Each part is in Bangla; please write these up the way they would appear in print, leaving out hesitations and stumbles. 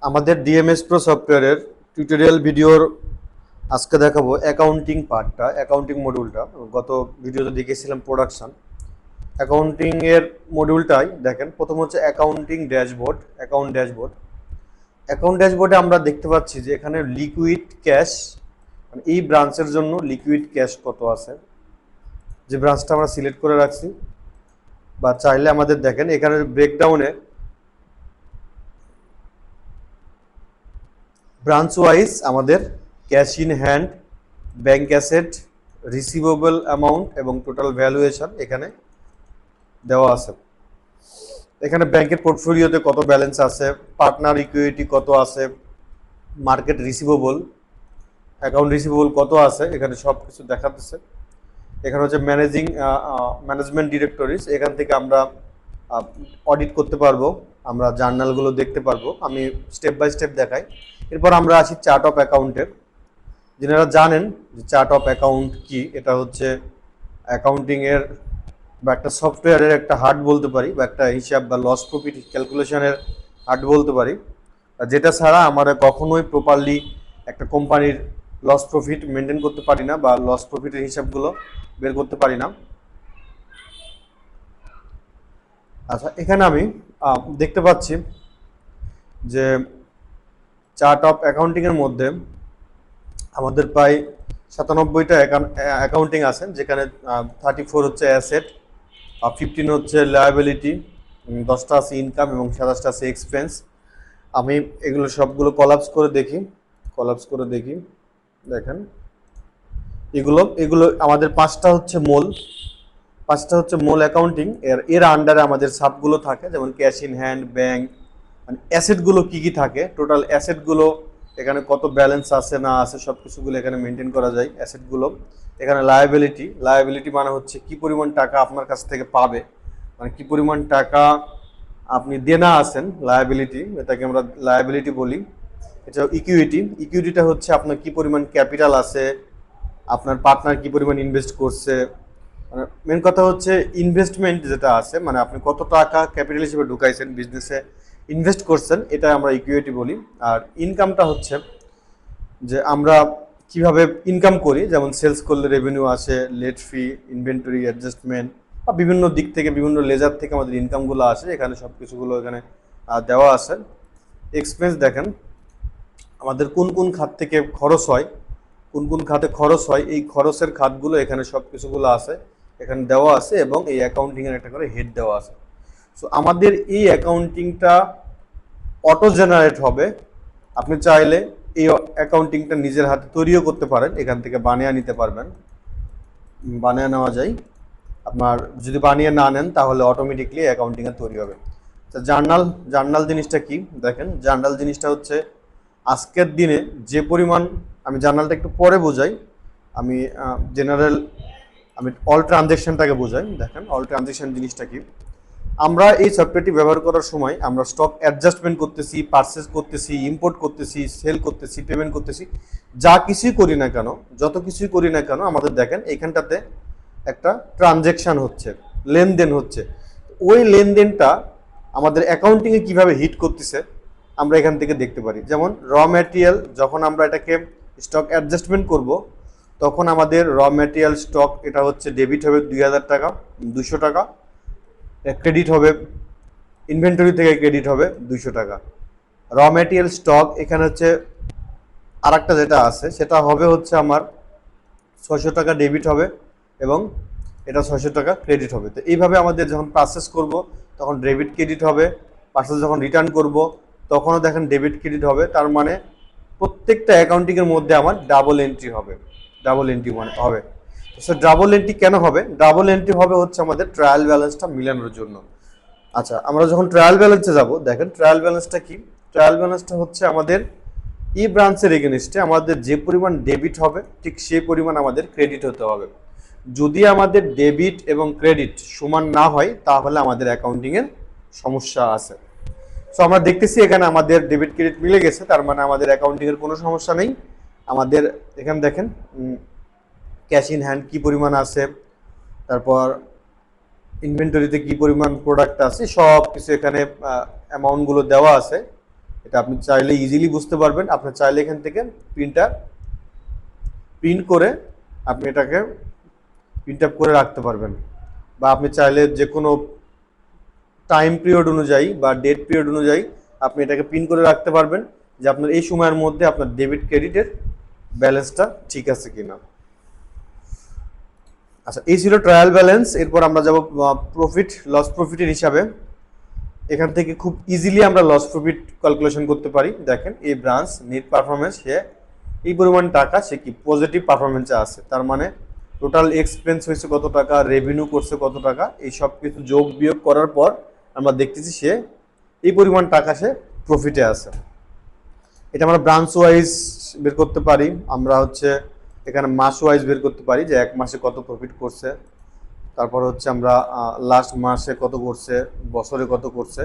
আমাদের ডিএমএস প্রো সফটওয়্যারের টিউটোরিয়াল ভিডিওর আজকে দেখাবো অ্যাকাউন্টিং পার্টটা, অ্যাকাউন্টিং মডিউলটা। গত ভিডিওতে দেখেছিলাম প্রোডাকশন। অ্যাকাউন্টিং এর মডিউলটাই দেখেন। প্রথম হচ্ছে অ্যাকাউন্টিং ড্যাশবোর্ড, অ্যাকাউন্ট ড্যাশবোর্ডে আমরা দেখতে পাচ্ছি যে এখানে লিকুইড ক্যাশ, মানে এই ব্রাঞ্চের জন্য লিকুইড ক্যাশ কত আছে, যে ব্রাঞ্চটা আমরা সিলেক্ট করে রাখছি। বা চাইলে আমাদের দেখেন এখানে ব্রেকডাউনে ব্রাঞ্চ ওয়াইজ আমাদের cash in hand, bank asset, receivable amount এবং টোটাল ভ্যালুয়েশন এখানে দেওয়া আছে। এখানে ব্যাংকের পোর্টফোলিওতে কত ব্যালেন্স আছে, পার্টনার ইকুইটি কত আছে, মার্কেট রিসিভেবল, অ্যাকাউন্ট রিসিভেবল কত আছে, এখানে সব কিছু দেখাতেছে। এখানে হচ্ছে ম্যানেজমেন্ট ডিরেক্টরিজ, এখান থেকে আমরা অডিট করতে পারবো, আমরা জার্নালগুলো দেখতে পারবো। আমি স্টেপ বাই স্টেপ দেখাই। এরপর আমরা আসি চার্ট অফ অ্যাকাউন্টের। যারা জানেন যে চার্ট অফ অ্যাকাউন্ট কি, এটা হচ্ছে অ্যাকাউন্টিংয়ের বা একটা সফটওয়্যারের একটা হার্ট বলতে পারি, বা একটা হিসাব বা লস প্রফিট ক্যালকুলেশনের হার্ট বলতে পারি। যেটা ছাড়া আমরা কখনোই প্রপারলি একটা কোম্পানির লস প্রফিট মেনটেন করতে পারি না, বা লস প্রফিটের হিসাবগুলো বের করতে পারি না। আচ্ছা, এখানে আমি দেখতে পাচ্ছি যে চার্ট অফ অ্যাকাউন্টিংয়ের মধ্যে আমাদের প্রায় 97টা অ্যাকাউন্টিং আছে, যেখানে 34 হচ্ছে অ্যাসেট, 15 হচ্ছে লায়াবিলিটি, 10টা আছে ইনকাম এবং 27টা আছে এক্সপেন্স। আমি এগুলো সবগুলো কলাপস করে দেখি। দেখেন এগুলো এগুলো আমাদের পাঁচটা হচ্ছে মূল অ্যাকাউন্টিং। এর আন্ডারে আমাদের সাবগুলো থাকে, যেমন ক্যাশ ইন হ্যান্ড, ব্যাংক, মানে অ্যাসেটগুলো কি কি থাকে, টোটাল অ্যাসেটগুলো এখানে কত ব্যালেন্স আছে না আছে সব কিছুগুলো এখানে মেনটেন করা যায় অ্যাসেটগুলো। এখানে লায়াবিলিটি মানে হচ্ছে কি পরিমাণ টাকা আপনার কাছ থেকে পাবে, মানে কি পরিমাণ টাকা আপনি দেনা আছেন, লায়াবিলিটি, এটাকে আমরা লায়াবিলিটি বলি। এটা ইকুইটিটা হচ্ছে আপনার কি পরিমাণ ক্যাপিটাল আছে, আপনার পার্টনার কি পরিমাণ ইনভেস্ট করছে। মানে মেন কথা হচ্ছে ইনভেস্টমেন্ট যেটা আছে, মানে আপনি কত টাকা ক্যাপিটাল হিসেবে ঢুকাইছেন, বিজনেসে ইনভেস্ট করছেন, এটা আমরা ইকুইটি বলি। আর ইনকামটা হচ্ছে যে আমরা কিভাবে ইনকাম করি, যেমন সেলস করলে রেভিনিউ আসে, লেট ফি, ইনভেন্টরি অ্যাডজাস্টমেন্ট, বা বিভিন্ন দিক থেকে বিভিন্ন লেজার থেকে আমাদের ইনকামগুলো আসে, এখানে সব কিছুগুলো এখানে দেওয়া আছে। এক্সপেন্স দেখেন আমাদের কোন কোন খাত থেকে খরচ হয়, এই খরচের খাতগুলো এখানে সব কিছুগুলো আছে, এখানে দেওয়া আছে, এবং এই অ্যাকাউন্টিংয়ের একটা করে হেড দেওয়া আছে। সো আমাদের এই অ্যাকাউন্টিংটা অটো জেনারেট হবে। আপনি চাইলে এই অ্যাকাউন্টিংটা নিজের হাতে তৈরিও করতে পারেন, এখান থেকে বানিয়ে নিতে পারবেন, বানিয়ে নেওয়া যায়। আপনার যদি বানিয়ে না নেন তাহলে অটোমেটিকলি অ্যাকাউন্টিংয়ে তৈরি হবে। তো জার্নাল জিনিসটা কি দেখেন, জার্নাল জিনিসটা হচ্ছে আজকের দিনে যে পরিমাণ, আমি জার্নালটা একটু পরে বোঝাই, আমি আমি অল ট্রানজ্যাকশনটাকে বোঝাই। দেখেন অল ট্রানজ্যাকশন জিনিসটা কি, আমরা এই সফটওয়্যারটি ব্যবহার করার সময় আমরা স্টক অ্যাডজাস্টমেন্ট করতেছি, পারচেস করতেছি, ইম্পোর্ট করতেছি, সেল করতেছি, পেমেন্ট করতেছি, যা কিছুই করি না কেন, যত কিছুই করি না কেন, আমাদের দেখেন এখানটাতে একটা ট্রানজ্যাকশন হচ্ছে, লেনদেন হচ্ছে। ওই লেনদেনটা আমাদের অ্যাকাউন্টিংয়ে কিভাবে হিট করতেছে আমরা এখান থেকে দেখতে পারি। যেমন র ম্যাটেরিয়াল, যখন আমরা এটাকে স্টক অ্যাডজাস্টমেন্ট করব, তখন আমাদের র ম্যাটেরিয়াল স্টক এটা হচ্ছে ডেবিট হবে 2000 টাকা, 200 টাকা, ক্রেডিট হবে ইনভেন্টরি থেকে, ক্রেডিট হবে 200 টাকা। র ম্যাটেরিয়াল স্টক এখানে হচ্ছে আরেকটা যেটা আছে সেটা হবে হচ্ছে আমার 600 টাকা ডেবিট হবে, এবং এটা 600 টাকা ক্রেডিট হবে। তো এইভাবে আমাদের যখন পারচেস করব তখন ডেবিট ক্রেডিট হবে, পারচেস যখন রিটার্ন করব তখনও দেখেন ডেবিট ক্রেডিট হবে। তার মানে প্রত্যেকটা অ্যাকাউন্টিংয়ের মধ্যে আমার ডাবল এন্ট্রি হবে, মানে হবে। সো ডাবল এন্ট্রি কেন হবে? ডাবল এন্ট্রি হবে হচ্ছে আমাদের ট্রায়াল ব্যালেন্সটা মিলানোর জন্য। আচ্ছা, আমরা যখন ট্রায়াল ব্যালেন্সে যাব, দেখেন ট্রায়াল ব্যালেন্সটা কি। ট্রায়াল ব্যালেন্সটা হচ্ছে আমাদের ই ব্রাঞ্চের এগেনস্টে আমাদের যে পরিমাণ ডেবিট হবে ঠিক সেই পরিমাণ আমাদের ক্রেডিট হতে হবে। যদি আমাদের ডেবিট এবং ক্রেডিট সমান না হয় তাহলে আমাদের অ্যাকাউন্টিংয়ের সমস্যা আছে। সো আমরা দেখতেছি এখানে আমাদের ডেবিট ক্রেডিট মিলে গেছে, তার মানে আমাদের অ্যাকাউন্টিংয়ের কোনো সমস্যা নেই। আমাদের এখানে দেখেন ক্যাশ ইন হ্যান্ড কী পরিমাণ আছে, তারপর ইনভেন্টরিতে কী পরিমাণ প্রোডাক্ট আছে, সব কিছু এখানে অ্যামাউন্টগুলো দেওয়া আছে। এটা আপনি চাইলে ইজিলি বুঝতে পারবেন। আপনি চাইলে এখান থেকে প্রিন্ট করে আপনি এটাকে প্রিন্ট আপ করে রাখতে পারবেন, বা আপনি চাইলে যে কোনো টাইম পিরিয়ড অনুযায়ী বা ডেট পিরিয়ড অনুযায়ী আপনি এটাকে প্রিন্ট করে রাখতে পারবেন যে আপনার এই সময়ের মধ্যে আপনার ডেবিট ক্রেডিটের ব্যালেন্সটা ঠিক আছে কিনা। আচ্ছা, এই ছিল ট্রায়াল ব্যালেন্স। এরপর আমরা যাব লস প্রফিটের হিসাবে। এখান থেকে খুব ইজিলি আমরা লস প্রফিট ক্যালকুলেশন করতে পারি। দেখেন, এই ব্রাঞ্চ নেট পারফরমেন্স, সে এই পরিমাণ টাকা সে কি পজিটিভ পারফরমেন্সে আছে, তার মানে টোটাল এক্সপেন্স হয়েছে কত টাকা, রেভিনিউ করছে কত টাকা, এই সব কিছু যোগ বিয়োগ করার পর আমরা দেখতেছি সে এই পরিমাণ টাকা সে প্রফিটে আছে। এটা আমরা ব্রাঞ্চ ওয়াইজ বের করতে পারি, আমরা হচ্ছে এখানে মাস ওয়াইজ বের করতে পারি যে এক মাসে কত প্রফিট করছে, তারপর হচ্ছে আমরা লাস্ট মাসে কত করছে, বছরে কত করছে,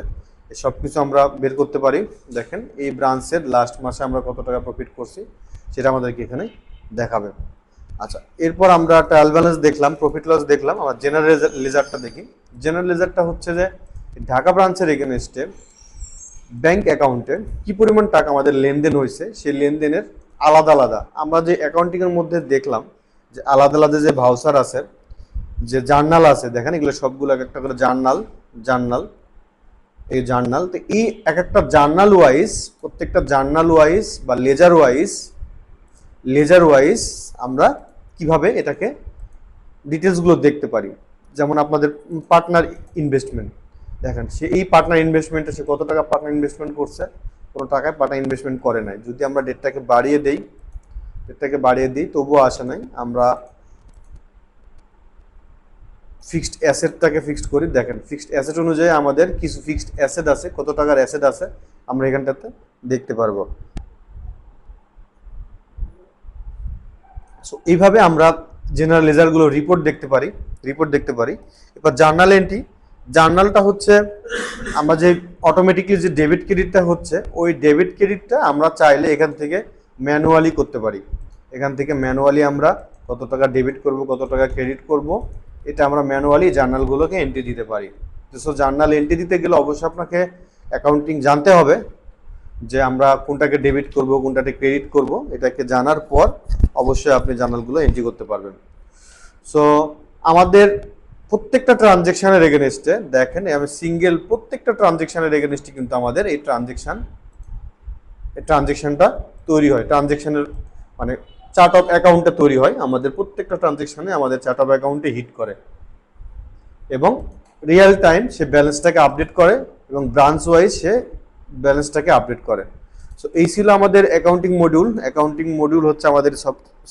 এই সব কিছু আমরা বের করতে পারি। দেখেন, এই ব্রাঞ্চের লাস্ট মাসে আমরা কত টাকা প্রফিট করছি সেটা আমাদেরকে এখানে দেখাবে। আচ্ছা, এরপর আমরা ট্রায়াল ব্যালেন্স দেখলাম, প্রফিট লস দেখলাম, আমরা জেনারেল লেজারটা দেখি। জেনারেল লেজারটা হচ্ছে যে ঢাকা ব্রাঞ্চের এগেনস্টে ব্যাংক অ্যাকাউন্টে কি পরিমাণ টাকা আমাদের লেনদেন হয়েছে, সেই লেনদেনের আলাদা আলাদা আমরা যে অ্যাকাউন্টিংয়ের মধ্যে দেখলাম যে আলাদা আলাদা যে ভাউচার আছে, যে জার্নাল আছে, দেখেন এগুলো সবগুলো এক একটা করে জার্নাল এই জার্নাল। তো এই এক একটা জার্নাল ওয়াইজ, প্রত্যেকটা জার্নাল ওয়াইজ বা লেজার ওয়াইজ আমরা কিভাবে এটাকে ডিটেলসগুলো দেখতে পারি। যেমন আপনাদের পার্টনার ইনভেস্টমেন্ট, দেখেন সে এই পার্টনার ইনভেস্টমেন্টে সে কত টাকা পার্টনার ইনভেস্টমেন্ট করছে, কোনো টাকায় পার্টনার ইনভেস্টমেন্ট করে নাই। যদি আমরা ডেটটাকে বাড়িয়ে দিই তবুও আসে নাই, আমরা ফিক্সড অ্যাসেটটাকে ফিক্সড করি। দেখেন, ফিক্সড অ্যাসেট অনুযায়ী আমাদের কিছু ফিক্সড অ্যাসেট আছে, কত টাকার অ্যাসেট আছে আমরা এখানটাতে দেখতে পারবো। সো এইভাবে আমরা জেনারেল লেজারগুলো রিপোর্ট দেখতে পারি। এবার জার্নাল এন্ট্রি, জার্নালটা হচ্ছে আমরা যে অটোমেটিকলি যে ডেবিট ক্রেডিটটা হচ্ছে, ওই ডেবিট ক্রেডিটটা আমরা চাইলে এখান থেকে ম্যানুয়ালি করতে পারি। এখান থেকে ম্যানুয়ালি আমরা কত টাকা ডেবিট করব, কত টাকা ক্রেডিট করব, এটা আমরা ম্যানুয়ালি জার্নালগুলোকে এন্ট্রি দিতে পারি। সো জার্নাল এন্ট্রি দিতে গেলে অবশ্যই আপনাকে অ্যাকাউন্টিং জানতে হবে যে আমরা কোনটাকে ডেবিট করব, কোনটাকে ক্রেডিট করব। এটাকে জানার পর অবশ্যই আপনি জার্নালগুলো এন্ট্রি করতে পারবেন। সো আমাদের প্রত্যেকটা ট্রানজেকশনের এগেনস্টে দেখেন, আমি সিঙ্গেল প্রত্যেকটা ট্রানজেকশনের এগেনস্টে কিন্তু আমাদের এই ট্রানজেকশনটা তৈরি হয়, ট্রানজেকশনের মানে চার্ট অফ অ্যাকাউন্টটা তৈরি হয়। আমাদের প্রত্যেকটা ট্রানজেকশনে আমাদের চার্ট অফ অ্যাকাউন্টে হিট করে এবং রিয়েল টাইম সে ব্যালেন্সটাকে আপডেট করে এবং ব্রাঞ্চ ওয়াইজ সে ব্যালেন্সটাকে আপডেট করে। সো এই ছিল আমাদের অ্যাকাউন্টিং মডিউল হচ্ছে আমাদের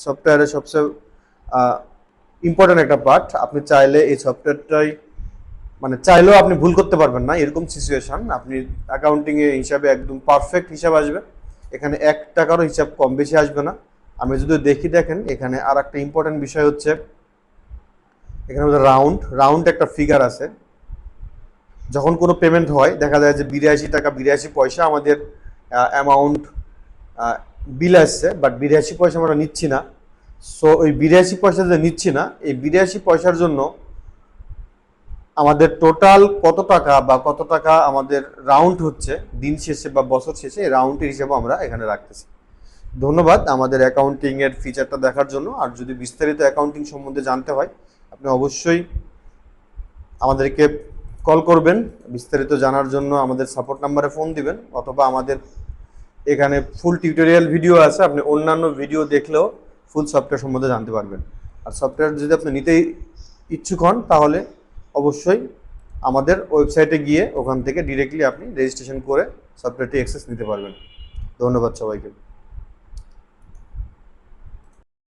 সফটওয়্যারের সবচেয়ে ইম্পর্টেন্ট একটা পার্ট। আপনি চাইলে এই সফটওয়্যারটাই মানে চাইলেও আপনি ভুল করতে পারবেন না, এরকম সিচুয়েশন। আপনি অ্যাকাউন্টিংয়ে হিসাবে একদম পারফেক্ট হিসাব আসবে, এখানে 1 টাকারও হিসাব কম বেশি আসবে না। আমি যদি দেখেন এখানে আর একটা ইম্পর্টেন্ট বিষয় হচ্ছে, এখানে রাউন্ড একটা ফিগার আছে। যখন কোনো পেমেন্ট হয় দেখা যায় যে 82 টাকা 82 পয়সা আমাদের অ্যামাউন্ট বিল আসছে, বাট 82 পয়সা আমরা নিচ্ছি না। সো ওই 82 পয়সা যে নিচ্ছি না, এই 82 পয়সার জন্য আমাদের টোটাল কত টাকা আমাদের রাউন্ড হচ্ছে দিন শেষে বা বছর শেষে, এই রাউন্ডের হিসেবে আমরা এখানে রাখতেছি। ধন্যবাদ আমাদের অ্যাকাউন্টিংয়ের ফিচারটা দেখার জন্য। আর যদি বিস্তারিত অ্যাকাউন্টিং সম্বন্ধে জানতে হয় আপনি অবশ্যই আমাদেরকে কল করবেন, বিস্তারিত জানার জন্য আমাদের সাপোর্ট নাম্বারে ফোন দিবেন, অথবা আমাদের এখানে ফুল টিউটোরিয়াল ভিডিও আছে, আপনি অন্যান্য ভিডিও দেখলেও ফুল সফটওয়্যার সম্বন্ধে জানতে পারবেন। আর সফটওয়্যার যদি আপনি নিতে ইচ্ছুক হন তাহলে অবশ্যই আমাদের ওয়েবসাইটে গিয়ে ওখান থেকে ডিরেক্টলি আপনি রেজিস্ট্রেশন করে সফটওয়্যারটি অ্যাক্সেস নিতে পারবেন। ধন্যবাদ সবাইকে।